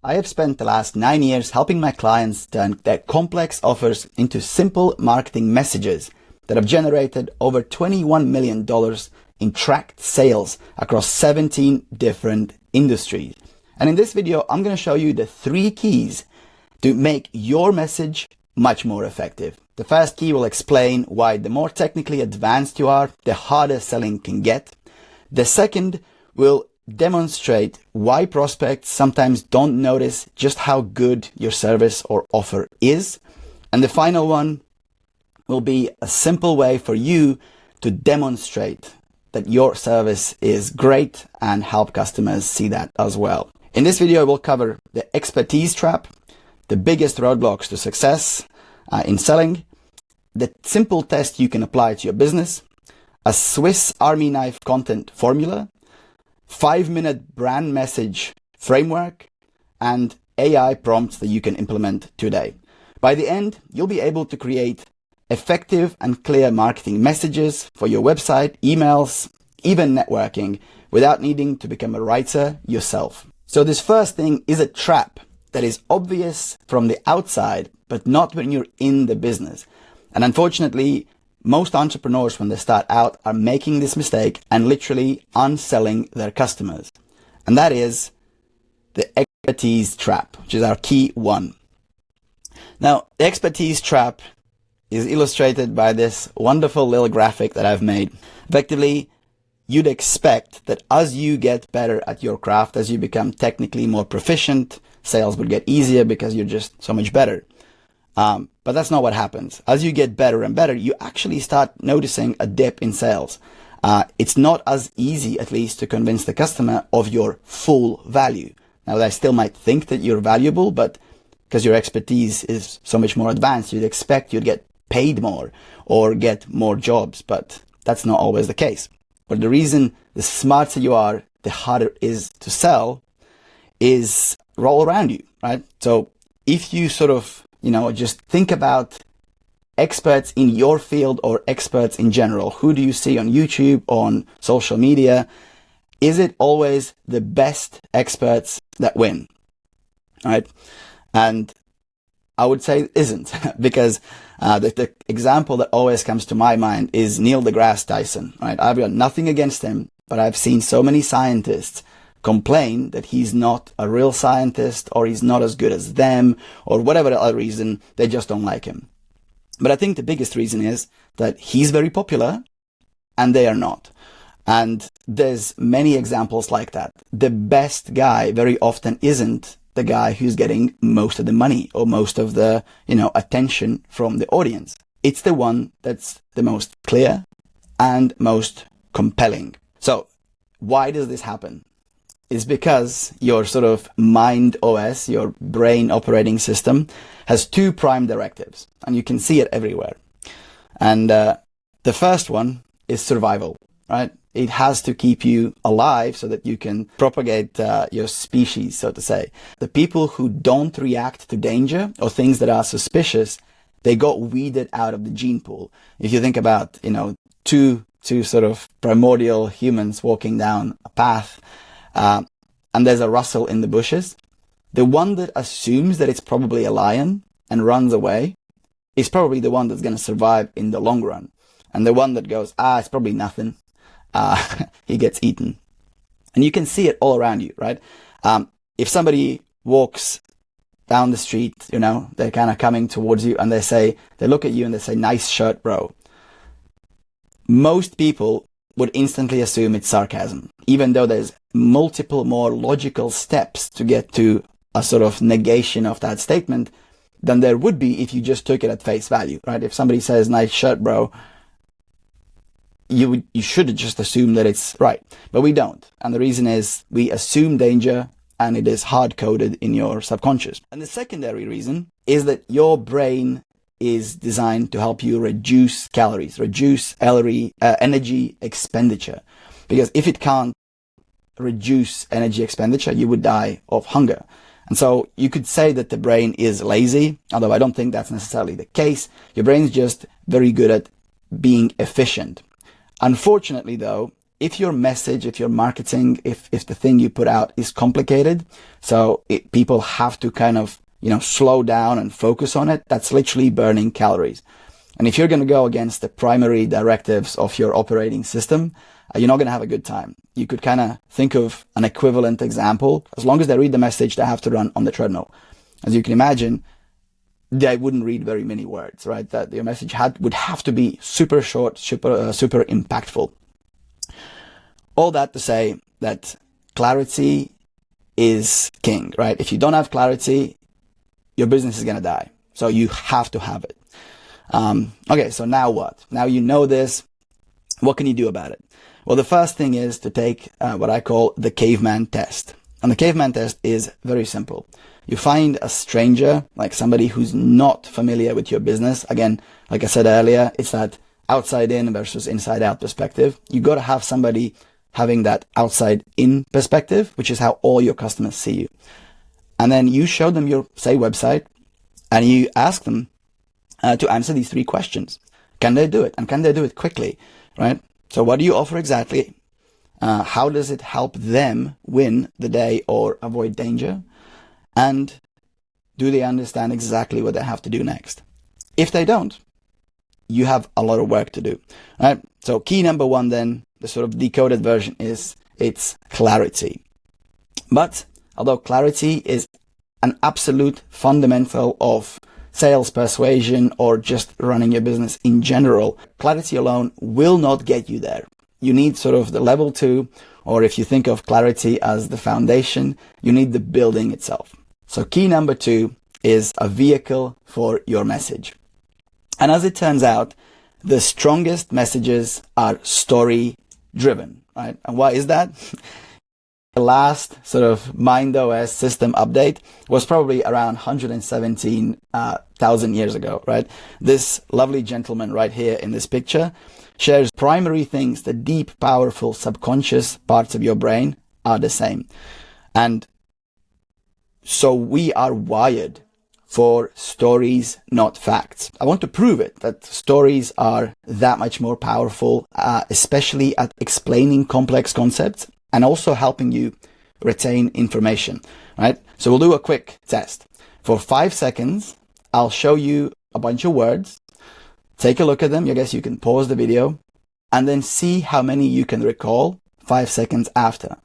I have spent the last 9 years helping my clients turn their complex offers into simple marketing messages that have generated over $21 million in tracked sales across 17 different industries. And in this video, I'm going to show you the 3 keys to make your message much more effective. The first key will explain why the more technically advanced you are, the harder selling can get. The second will demonstrate why prospects sometimes don't notice just how good your service or offer is. And the final one will be a simple way for you to demonstrate that your service is great and help customers see that as well. In this video, we'll cover the expertise trap, the biggest roadblocks to success in selling, the simple test you can apply to your business, a Swiss Army knife content formula, 5-minute brand message framework, and AI prompts that you can implement today. By the end, you'll be able to create effective and clear marketing messages for your website, emails, even networking, without needing to become a writer yourself. So this first thing is a trap that is obvious from the outside, but not when you're in the business. And unfortunately, most entrepreneurs, when they start out, are making this mistake and literally unselling their customers. And that is the expertise trap, which is our key 1. Now, the expertise trap is illustrated by this wonderful little graphic that I've made. Effectively, you'd expect that as you get better at your craft, as you become technically more proficient, sales would get easier because you're just so much better. But that's not what happens. As you get better and better, you actually start noticing a dip in sales. It's not as easy, at least, to convince the customer of your full value. Now, they still might think that you're valuable, but because your expertise is so much more advanced, you'd expect you'd get paid more or get more jobs, but that's not always the case. But the reason the smarter you are, the harder it is to sell is all around you, right? So if you sort of just think about experts in your field or experts in general. Who do you see on YouTube, on social media? Is it always the best experts that win? All right. And I would say it isn't, because the example that always comes to my mind is Neil deGrasse Tyson. Right? I've got nothing against him, but I've seen so many scientists complain that he's not a real scientist, or he's not as good as them, or whatever other reason, they just don't like him. But I think the biggest reason is that he's very popular and they are not. And there's many examples like that. The best guy very often isn't the guy who's getting most of the money or most of the, attention from the audience. It's the one that's the most clear and most compelling. So why does this happen? Is because your sort of mind OS, your brain operating system, has 2 prime directives, and you can see it everywhere. And the first one is survival, right? It has to keep you alive so that you can propagate your species, so to say. The people who don't react to danger or things that are suspicious, they got weeded out of the gene pool. If you think about, two sort of primordial humans walking down a path, and there's a rustle in the bushes, the one that assumes that it's probably a lion and runs away is probably the one that's going to survive in the long run. And the one that goes, it's probably nothing, he gets eaten. And you can see it all around you, right? If somebody walks down the street, they're kind of coming towards you and they look at you and they say, "Nice shirt, bro." Most people would instantly assume it's sarcasm, even though there's multiple more logical steps to get to a sort of negation of that statement than there would be if you just took it at face value, right? If somebody says, "Nice shirt, bro," you should just assume that it's right, but we don't. And the reason is we assume danger, and it is hard-coded in your subconscious. And the secondary reason is that your brain is designed to help you reduce calories, reduce energy expenditure. Because if it can't reduce energy expenditure, you would die of hunger. And so you could say that the brain is lazy, although I don't think that's necessarily the case. Your brain's just very good at being efficient. Unfortunately, though, if your message, if your marketing, if the thing you put out is complicated, so people have to kind of, slow down and focus on it, that's literally burning calories. And if you're going to go against the primary directives of your operating system, you're not going to have a good time. You could kind of think of an equivalent example. As long as they read the message, they have to run on the treadmill. As you can imagine, they wouldn't read very many words, right? That your message would have to be super short, super impactful. All that to say that clarity is king, right? If you don't have clarity, your business is going to die. So you have to have it. Okay, so now what? Now you know this. What can you do about it? Well, the first thing is to take what I call the caveman test. And the caveman test is very simple. You find a stranger, like somebody who's not familiar with your business. Again, like I said earlier, it's that outside in versus inside out perspective. You got to have somebody having that outside in perspective, which is how all your customers see you. And then you show them your, say, website, and you ask them to answer these 3 questions. Can they do it? And can they do it quickly, right? So what do you offer exactly? How does it help them win the day or avoid danger? And do they understand exactly what they have to do next? If they don't, you have a lot of work to do, right? So key number 1 then, the sort of decoded version is it's clarity. But although clarity is an absolute fundamental of sales persuasion or just running your business in general, clarity alone will not get you there. You need sort of the level 2, or if you think of clarity as the foundation, you need the building itself. So key number 2 is a vehicle for your message. And as it turns out, the strongest messages are story driven, right? And why is that? The last sort of MindOS system update was probably around 117,000 years ago, right? This lovely gentleman right here in this picture shares primary things. The deep, powerful subconscious parts of your brain are the same. And so we are wired for stories, not facts. I want to prove it, that stories are that much more powerful, especially at explaining complex concepts and also helping you retain information, right? So we'll do a quick test. For 5 seconds, I'll show you a bunch of words. Take a look at them. I guess you can pause the video and then see how many you can recall 5 seconds after.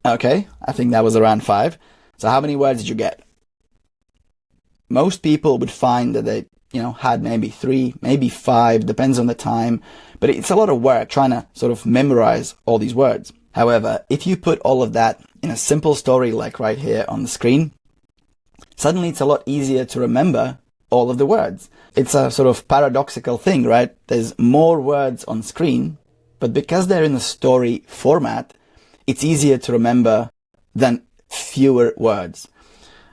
Okay, I think that was around 5. So how many words did you get? Most people would find that they, had maybe 3, maybe 5, depends on the time. But it's a lot of work trying to sort of memorize all these words. However, if you put all of that in a simple story like right here on the screen, suddenly it's a lot easier to remember all of the words. It's a sort of paradoxical thing, right? There's more words on screen, but because they're in a story format, it's easier to remember than fewer words.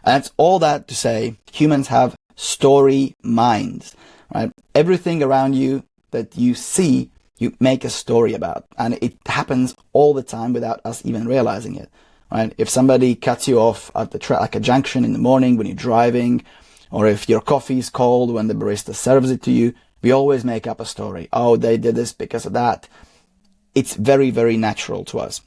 And it's all that to say humans have story minds, right? Everything around you that you see, you make a story about. And it happens all the time without us even realizing it, right? If somebody cuts you off at the like a junction in the morning when you're driving, or if your coffee is cold when the barista serves it to you, we always make up a story. Oh, they did this because of that. It's very, very natural to us.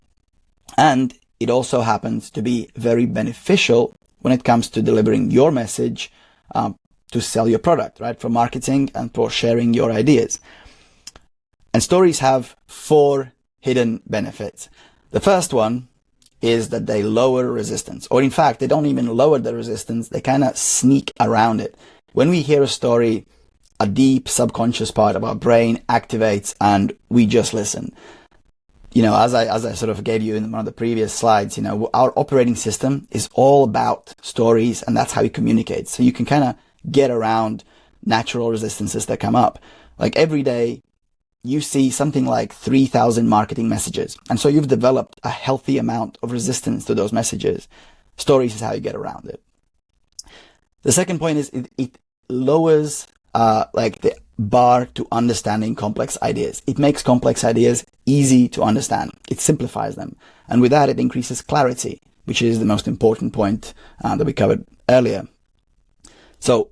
And it also happens to be very beneficial when it comes to delivering your message to sell your product, right? For marketing and for sharing your ideas. And stories have 4 hidden benefits. The first one is that they lower resistance. Or in fact, they don't even lower the resistance. They kind of sneak around it. When we hear a story, a deep subconscious part of our brain activates and we just listen. As I sort of gave you in one of the previous slides, our operating system is all about stories, and that's how it communicates. So you can kind of get around natural resistances that come up. Like every day, you see something like 3,000 marketing messages. And so you've developed a healthy amount of resistance to those messages. Stories is how you get around it. The second point is it lowers the bar to understanding complex ideas. It makes complex ideas easy to understand. It simplifies them. And with that, it increases clarity, which is the most important point that we covered earlier. So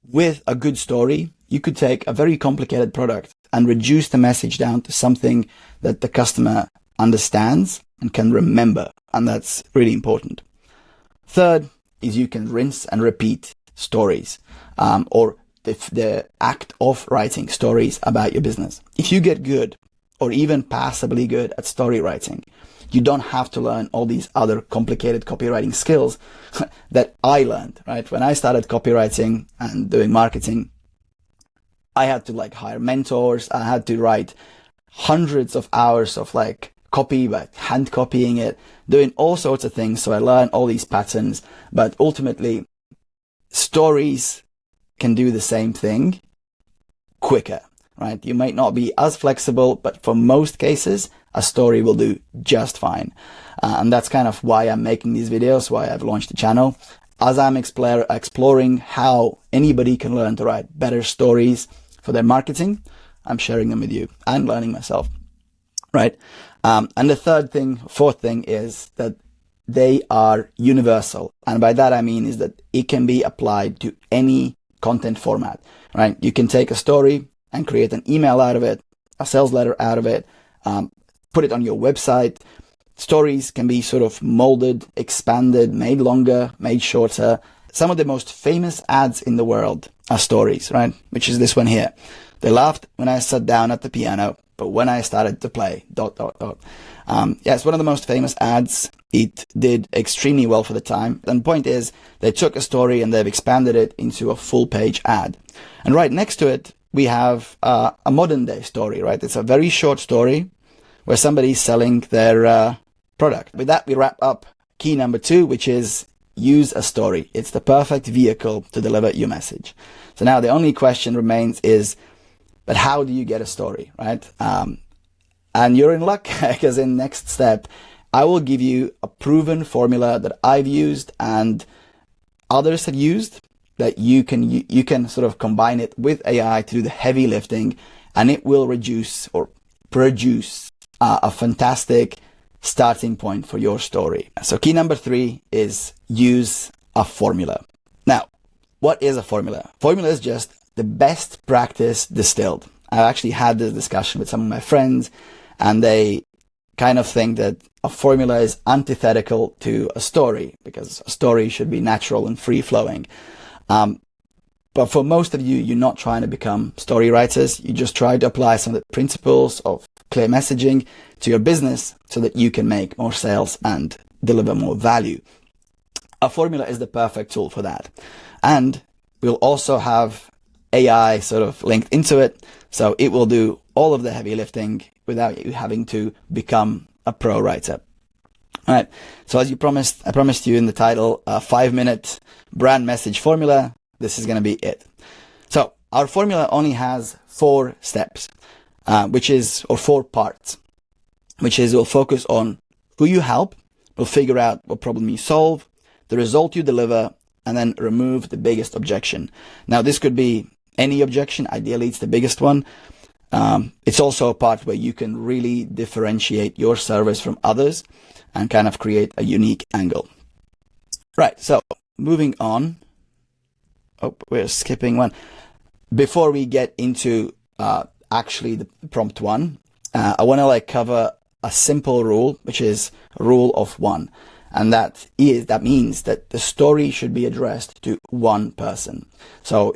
with a good story, you could take a very complicated product and reduce the message down to something that the customer understands and can remember. And that's really important. Third is you can rinse and repeat stories, or the act of writing stories about your business. If you get good or even passably good at story writing, you don't have to learn all these other complicated copywriting skills that I learned, right? When I started copywriting and doing marketing, I had to hire mentors. I had to write hundreds of hours of copy, by hand copying it, doing all sorts of things. So I learned all these patterns, but ultimately stories can do the same thing quicker, right? You might not be as flexible, but for most cases, a story will do just fine. And that's kind of why I'm making these videos, why I've launched the channel. As I'm exploring how anybody can learn to write better stories for their marketing, I'm sharing them with you and learning myself, right? And the fourth thing is that they are universal. And by that I mean is that it can be applied to any content format, right? You can take a story and create an email out of it, a sales letter out of it, put it on your website. Stories can be sort of molded, expanded, made longer, made shorter. Some of the most famous ads in the world are stories, right? Which is this one here. They laughed when I sat down at the piano, but when I started to play, ... It's one of the most famous ads. It did extremely well for the time. And the point is, they took a story and they've expanded it into a full page ad. And right next to it, we have a modern day story, right? It's a very short story where somebody's selling their product. With that, we wrap up key number 2, which is use a story. It's the perfect vehicle to deliver your message. So now the only question remains is, but how do you get a story, right? And you're in luck, because in next step, I will give you a proven formula that I've used and others have used, that you can sort of combine it with AI to do the heavy lifting, and it will reduce or produce a fantastic starting point for your story. So key number 3 is use a formula. Now, what is a formula? Formula is just the best practice distilled. I've actually had this discussion with some of my friends, and they kind of think that a formula is antithetical to a story, because a story should be natural and free-flowing. But for most of you, you're not trying to become story writers. You just try to apply some of the principles of clear messaging to your business so that you can make more sales and deliver more value. A formula is the perfect tool for that. And we'll also have AI sort of linked into it, so it will do all of the heavy lifting without you having to become a pro writer. All right. So as I promised you in the title, a 5-minute brand message formula. This is going to be it. So our formula only has 4 steps, or 4 parts, which is we'll focus on who you help, we'll figure out what problem you solve, the result you deliver, and then remove the biggest objection. Now, this could be any objection. Ideally, it's the biggest one. It's also a part where you can really differentiate your service from others and kind of create a unique angle. Right, so moving on. Oh, we're skipping one. Before we get into actually the prompt 1, I want to cover a simple rule, which is rule of 1. And that means that the story should be addressed to one person. So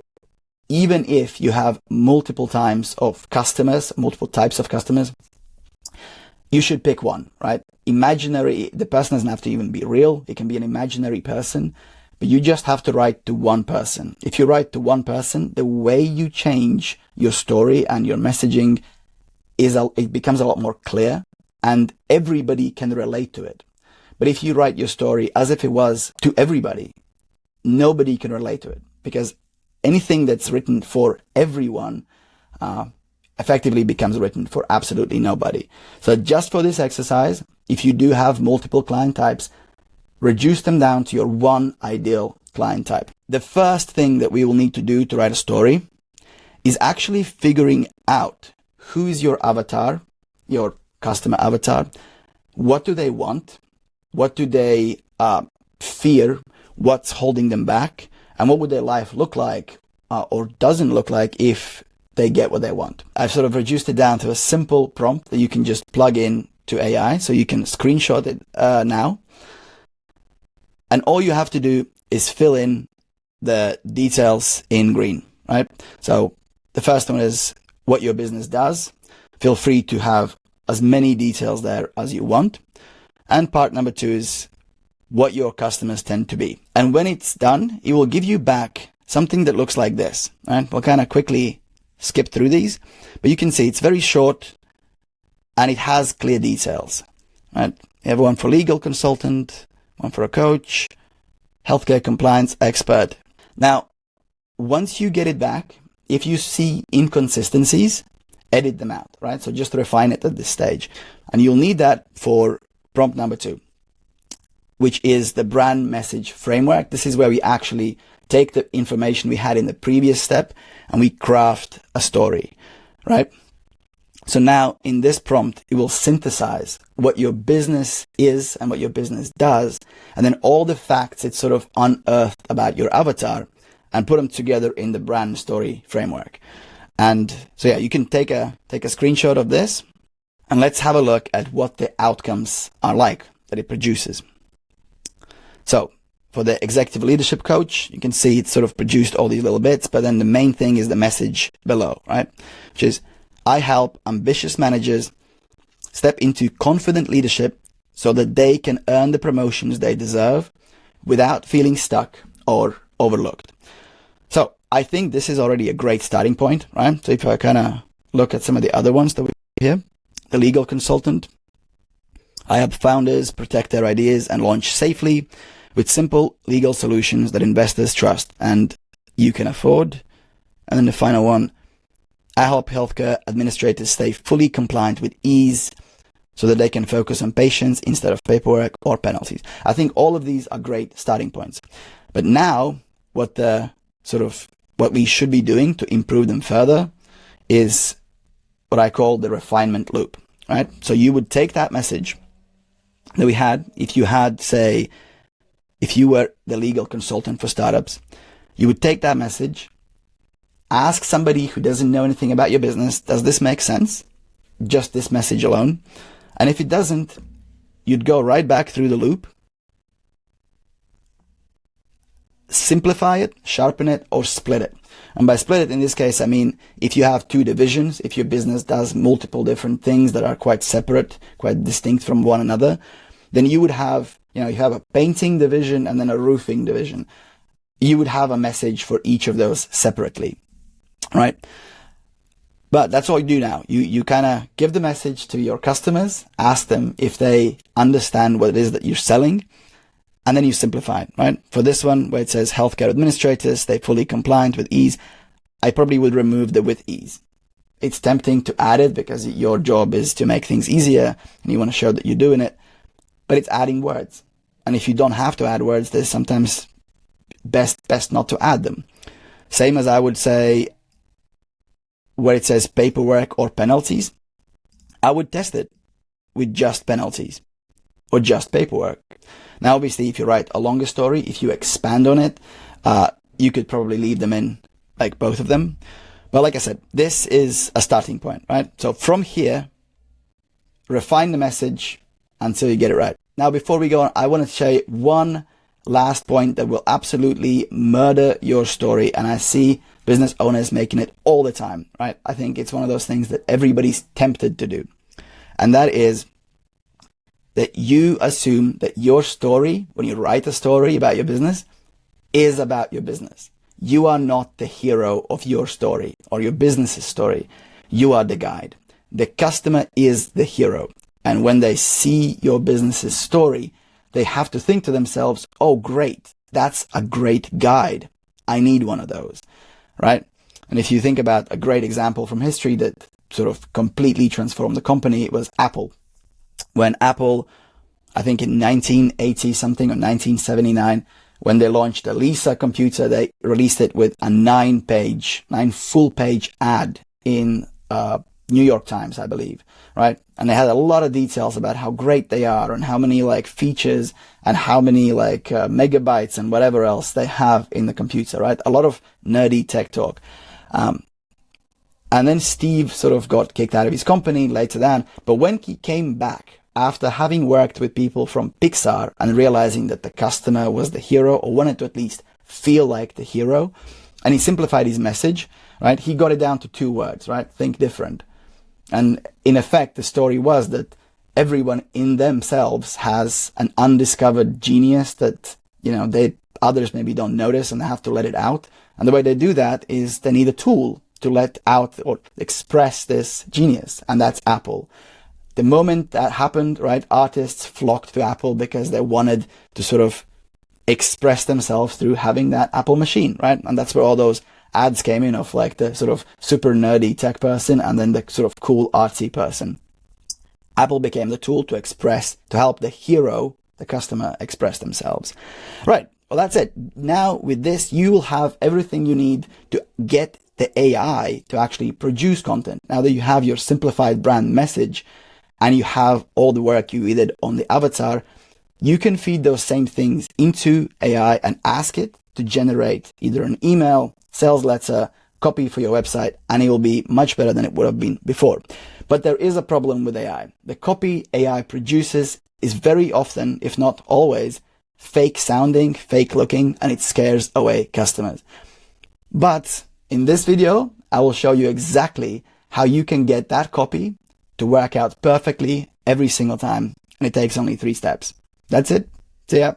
even if you have multiple types of customers, you should pick one, right? The person doesn't have to even be real. It can be an imaginary person, but you just have to write to one person. If you write to one person, the way you change your story and your messaging it becomes a lot more clear, and everybody can relate to it. But if you write your story as if it was to everybody, nobody can relate to it, because anything that's written for everyone effectively becomes written for absolutely nobody. So just for this exercise, if you do have multiple client types, reduce them down to your one ideal client type. The first thing that we will need to do to write a story is actually figuring out who is your avatar, your customer avatar. What do they want? What do they fear? What's holding them back? And what would their life look like or doesn't look like if they get what they want. I've sort of reduced it down to a simple prompt that you can just plug in to AI. So you can screenshot it now. And all you have to do is fill in the details in green, right? So the first one is what your business does. Feel free to have as many details there as you want. And part number 2 is what your customers tend to be. And when it's done, it will give you back something that looks like this, right? We'll kind of quickly skip through these, but you can see it's very short and it has clear details, right? You have one for legal consultant, one for a coach, healthcare compliance expert. Now, once you get it back, if you see inconsistencies, edit them out, right? So just refine it at this stage. And you'll need that for prompt number 2, which is the brand message framework. This is where we actually take the information we had in the previous step and we craft a story, right? So now in this prompt, it will synthesize what your business is and what your business does, and then all the facts it sort of unearthed about your avatar and put them together in the brand story framework. And so yeah, you can take a screenshot of this and let's have a look at what the outcomes are like that it produces. So for the executive leadership coach, you can see it's sort of produced all these little bits, but then the main thing is the message below, right? Which is, I help ambitious managers step into confident leadership so that they can earn the promotions they deserve without feeling stuck or overlooked. So I think this is already a great starting point, right? So if I kind of look at some of the other ones that we have here, the legal consultant, I help founders protect their ideas and launch safely with simple legal solutions that investors trust and you can afford. And then the final one, I help healthcare administrators stay fully compliant with ease so that they can focus on patients instead of paperwork or penalties. I think all of these are great starting points. But now what we should be doing to improve them further is what I call the refinement loop, right? So you would take that message that we had, if you were the legal consultant for startups, you would take that message, ask somebody who doesn't know anything about your business, does this make sense? Just this message alone. And if it doesn't, you'd go right back through the loop, simplify it, sharpen it, or split it. And by split it, in this case, I mean, if you have 2 divisions, if your business does multiple different things that are quite separate, quite distinct from one another, then you would have, you have a painting division and then a roofing division. You would have a message for each of those separately, right? But that's all you do now. You kind of give the message to your customers, ask them if they understand what it is that you're selling, and then you simplify it, right? For this one, where it says healthcare administrators, stay fully compliant with ease, I probably would remove the with ease. It's tempting to add it because your job is to make things easier and you want to show that you're doing it, but it's adding words. And if you don't have to add words, there's sometimes best not to add them. Same as I would say where it says paperwork or penalties, I would test it with just penalties or just paperwork. Now, obviously, if you write a longer story, if you expand on it, you could probably leave them in, like both of them. But like I said, this is a starting point, right? So from here, refine the message until you get it right. Now, before we go on, I want to share one last point that will absolutely murder your story. And I see business owners making it all the time, right? I think it's one of those things that everybody's tempted to do. And that is that you assume that your story, when you write a story about your business, is about your business. You are not the hero of your story or your business's story. You are the guide. The customer is the hero. And when they see your business's story, they have to think to themselves, oh, great, that's a great guide. I need one of those, right? And if you think about a great example from history that sort of completely transformed the company, it was Apple. When Apple, I think in 1980 something or 1979, when they launched the Lisa computer, they released it with a 9 full page ad in the New York Times, I believe, right? And they had a lot of details about how great they are and how many like features and how many like megabytes and whatever else they have in the computer, right? A lot of nerdy tech talk. And then Steve sort of got kicked out of his company later on. But when he came back, after having worked with people from Pixar and realizing that the customer was the hero, or wanted to at least feel like the hero, and he simplified his message, right? He got it down to 2 words, right? Think different. And in effect, the story was that everyone in themselves has an undiscovered genius that, others maybe don't notice and they have to let it out. And the way they do that is they need a tool to let out or express this genius, and that's Apple. The moment that happened, right, artists flocked to Apple because they wanted to sort of express themselves through having that Apple machine, right? And that's where all those ads came in of like the sort of super nerdy tech person and then the sort of cool artsy person. Apple became the tool to help the hero, the customer, express themselves. Right. Well, that's it. Now with this, you will have everything you need to get the AI to actually produce content. Now that you have your simplified brand message and you have all the work you did on the avatar, you can feed those same things into AI and ask it to generate either an email, sales letter, copy for your website, and it will be much better than it would have been before. But there is a problem with AI. The copy AI produces is very often, if not always, fake sounding, fake looking, and it scares away customers. But in this video, I will show you exactly how you can get that copy to work out perfectly every single time. And it takes only 3 steps. That's it. See ya.